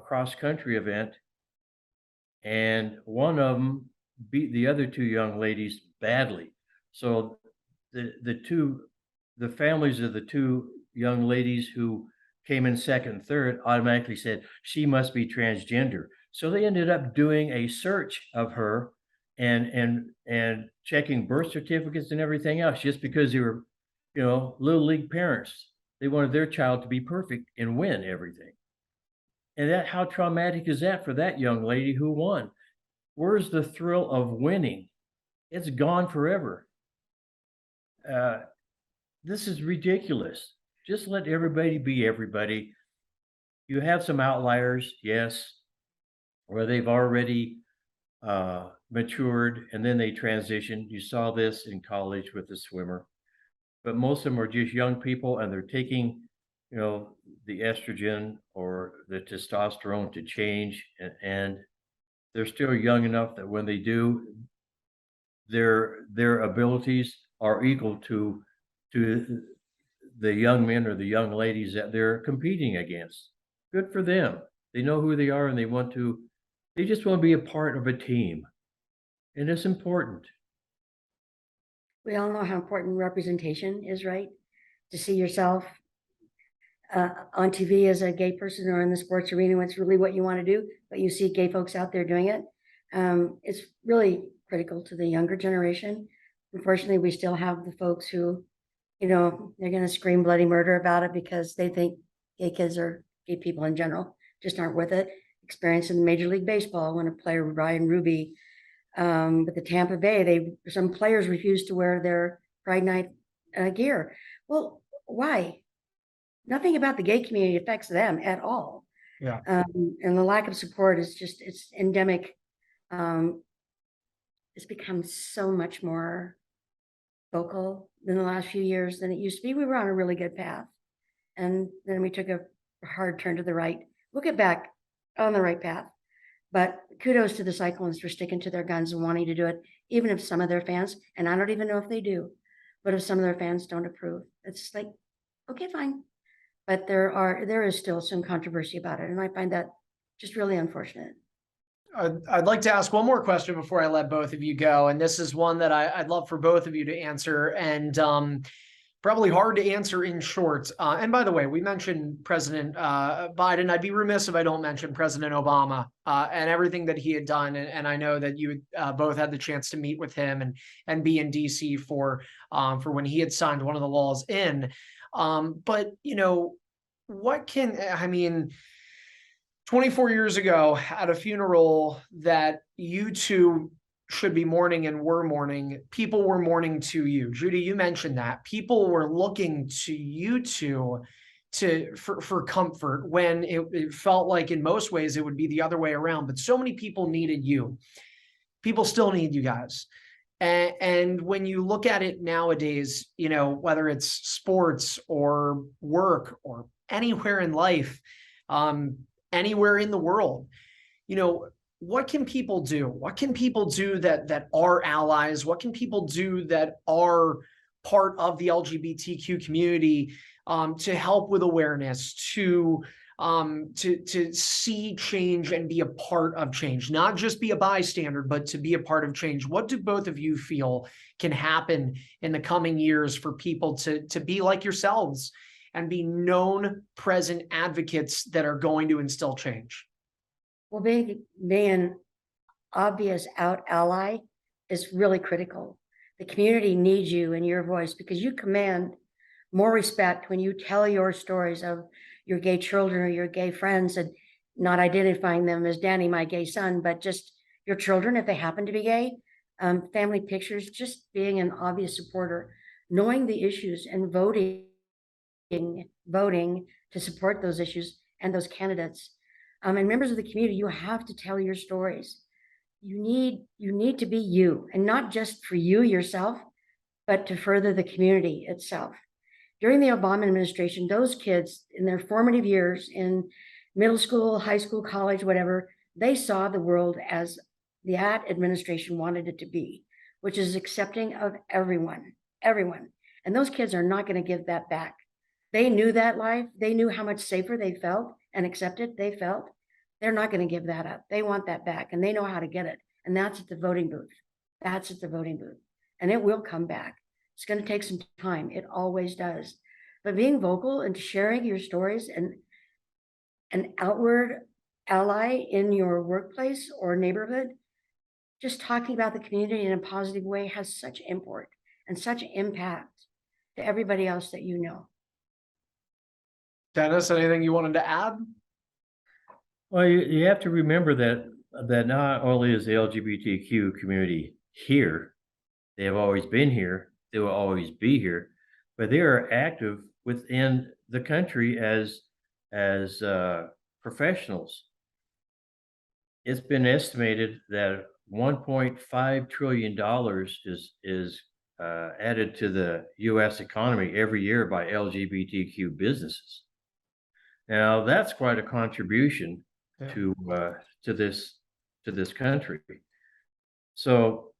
cross-country event, and one of them beat the other two young ladies badly. So the families of the two young ladies who came in second and third automatically said she must be transgender. So they ended up doing a search of her and checking birth certificates and everything else, just because they were, little league parents. They wanted their child to be perfect and win everything. And how traumatic is that for that young lady who won? Where's the thrill of winning? It's gone forever. This is ridiculous. Just let everybody be everybody. You have some outliers, yes, where they've already matured and then they transition. You saw this in college with the swimmer, but most of them are just young people and they're taking, the estrogen or the testosterone to change, and they're still young enough that when they do, their abilities are equal to the young men or the young ladies that they're competing against. Good for them. They know who they are and they just want to be a part of a team. And it's important. We all know how important representation is, right? To see yourself on TV as a gay person or in the sports arena, when it's really what you want to do, but you see gay folks out there doing it. It's really critical to the younger generation. Unfortunately, we still have the folks who, they're going to scream bloody murder about it because they think gay kids or gay people in general just aren't with it. Experience in Major League Baseball when a player, Ryan Ruby, with the Tampa Bay, some players refused to wear their Pride Night gear. Well, why? Nothing about the gay community affects them at all. Yeah. And the lack of support is it's endemic. It's become so much more vocal in the last few years than it used to be. We were on a really good path. And then we took a hard turn to the right. We'll get back on the right path. But kudos to the Cyclones for sticking to their guns and wanting to do it, even if some of their fans, and I don't even know if they do, but if some of their fans don't approve, it's like, okay, fine. But there is still some controversy about it. And I find that just really unfortunate. I'd like to ask one more question before I let both of you go. And this is one that I'd love for both of you to answer, and probably hard to answer in short. And by the way, we mentioned President Biden. I'd be remiss if I don't mention President Obama and everything that he had done. And I know that you both had the chance to meet with him and be in DC for when he had signed one of the laws in. But, what 24 years ago at a funeral that you two should be mourning and were mourning, people were mourning to you. Judy, you mentioned that. People were looking to you two for comfort when it felt like in most ways it would be the other way around. But so many people needed you. People still need you guys. And when you look at it nowadays, whether it's sports or work or anywhere in life, anywhere in the world, what can people do? What can people do that are allies? What can people do that are part of the LGBTQ community to help with awareness, to see change and be a part of change, not just be a bystander, but to be a part of change? What do both of you feel can happen in the coming years for people to be like yourselves and be known, present advocates that are going to instill change? Well, being an obvious out ally is really critical. The community needs you and your voice because you command more respect when you tell your stories of your gay children or your gay friends, and not identifying them as Danny, my gay son, but just your children, if they happen to be gay, family pictures, just being an obvious supporter, knowing the issues and voting to support those issues and those candidates. And members of the community, you have to tell your stories. You need to be you, and not just for you yourself, but to further the community itself. During the Obama administration, those kids in their formative years in middle school, high school, college, whatever, they saw the world as that administration wanted it to be, which is accepting of everyone. And those kids are not going to give that back. They knew that life. They knew how much safer they felt and accepted they felt. They're not going to give that up. They want that back, and they know how to get it. And that's at the voting booth. That's at the voting booth. And it will come back. It's going to take some time. It always does. But being vocal and sharing your stories, and an outward ally in your workplace or neighborhood, just talking about the community in a positive way has such import and such impact to everybody else that you know. Dennis, anything you wanted to add? Well, you have to remember that not only is the LGBTQ community here, they have always been here, they will always be here, but they are active within the country as professionals. It's been estimated that $1.5 trillion is added to the U.S. economy every year by LGBTQ businesses. Now, that's quite a contribution to this country. So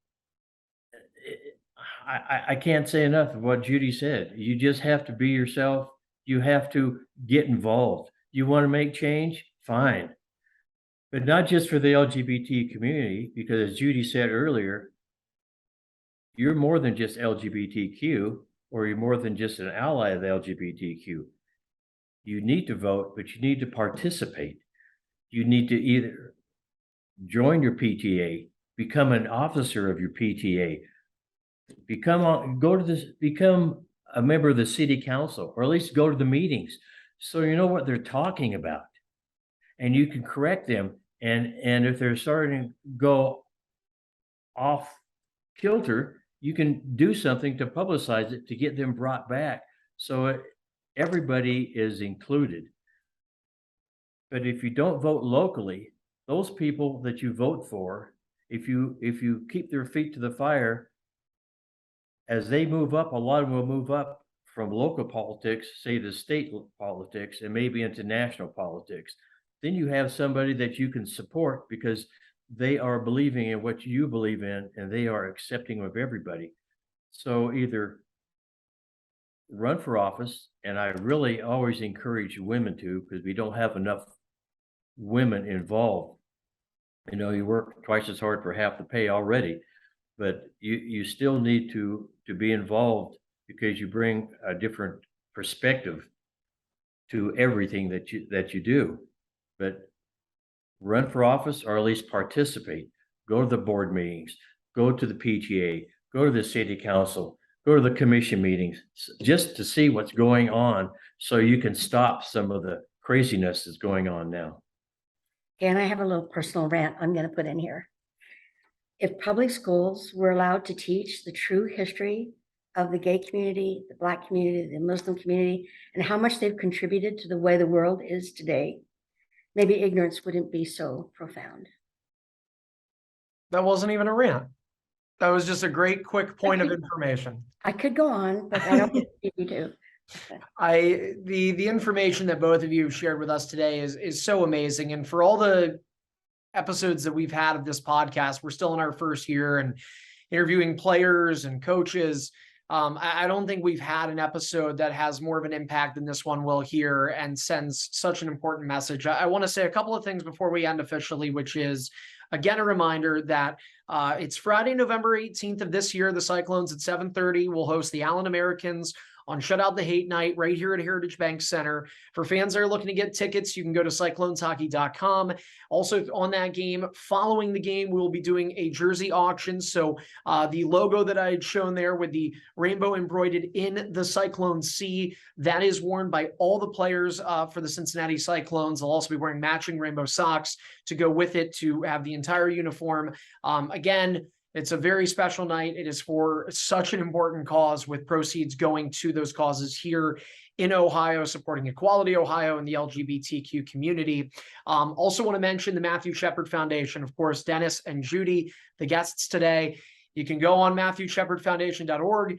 I can't say enough of what Judy said. You just have to be yourself. You have to get involved. You want to make change? Fine. But not just for the LGBT community, because as Judy said earlier, you're more than just LGBTQ, or you're more than just an ally of the LGBTQ. You need to vote, but you need to participate. You need to either join your PTA, become an officer of your PTA, become a member of the city council, or at least go to the meetings so you know what they're talking about, and you can correct them. And if they're starting to go off kilter, you can do something to publicize it to get them brought back, so everybody is included. But if you don't vote locally, those people that you vote for, if you keep their feet to the fire, as they move up, a lot of them will move up from local politics, say the state politics, and maybe into national politics. Then you have somebody that you can support because they are believing in what you believe in, and they are accepting of everybody. So either run for office, and I really always encourage women to, because we don't have enough women involved. You know, you work twice as hard for half the pay already, but you still need to be involved, because you bring a different perspective to everything that you do. But run for office, or at least participate. Go to the board meetings, go to the PTA, go to the city council, go to the commission meetings, just to see what's going on, so you can stop some of the craziness that's going on now. And I have a little personal rant I'm going to put in here. If public schools were allowed to teach the true history of the gay community, the Black community, the Muslim community, and how much they've contributed to the way the world is today, maybe ignorance wouldn't be so profound. That wasn't even a rant. That was just a great, quick point of information. I could go on, but I don't think you do. The information that both of you have shared with us today is so amazing. And for all the episodes that we've had of this podcast, we're still in our first year and interviewing players and coaches. I don't think we've had an episode that has more of an impact than this one will here, and sends such an important message. I want to say a couple of things before we end officially, which is, again, a reminder that it's Friday, November 18th of this year. The Cyclones at 7:30 will host the Allen Americans on Shutout The Hate Night right here at Heritage Bank Center. For fans that are looking to get tickets, you can go to cycloneshockey.com. Also on that game, following the game, we will be doing a jersey auction. So the logo that I had shown there with the rainbow embroidered in the Cyclone C, that is worn by all the players for the Cincinnati Cyclones. They'll also be wearing matching rainbow socks to go with it to have the entire uniform. Again, it's a very special night. It is for such an important cause, with proceeds going to those causes here in Ohio, supporting Equality Ohio and the LGBTQ community. Also want to mention the Matthew Shepard Foundation. Of course, Dennis and Judy, the guests today. You can go on MatthewShepardFoundation.org.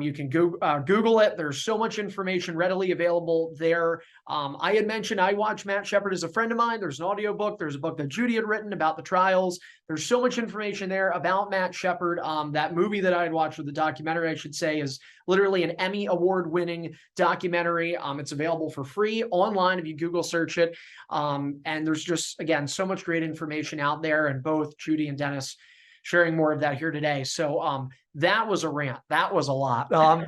You can Google it. There's so much information readily available there. I had mentioned I watch Matt Shepard as a friend of mine. There's an audiobook. There's a book that Judy had written about the trials. There's so much information there about Matt Shepard. That movie that I had watched, or the documentary, I should say, is literally an Emmy award-winning documentary. It's available for free online if you Google search it. And there's just, again, so much great information out there, and both Judy and Dennis sharing more of that here today. So that was a rant. That was a lot. But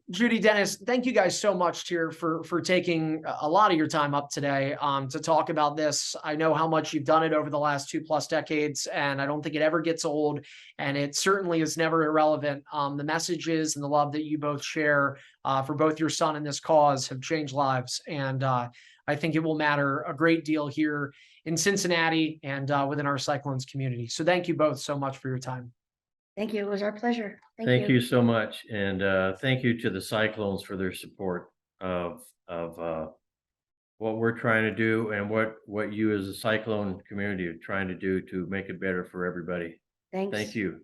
Judy, Dennis, thank you guys so much here for taking a lot of your time up today to talk about this. I know how much you've done it over the last 2+ decades, and I don't think it ever gets old, and it certainly is never irrelevant. The messages and the love that you both share for both your son and this cause have changed lives. And I think it will matter a great deal here in Cincinnati and within our Cyclones community. So thank you both so much for your time. Thank you. It was our pleasure. Thank you so much. And thank you to the Cyclones for their support of what we're trying to do, and what you as a Cyclone community are trying to do to make it better for everybody. Thanks. Thank you.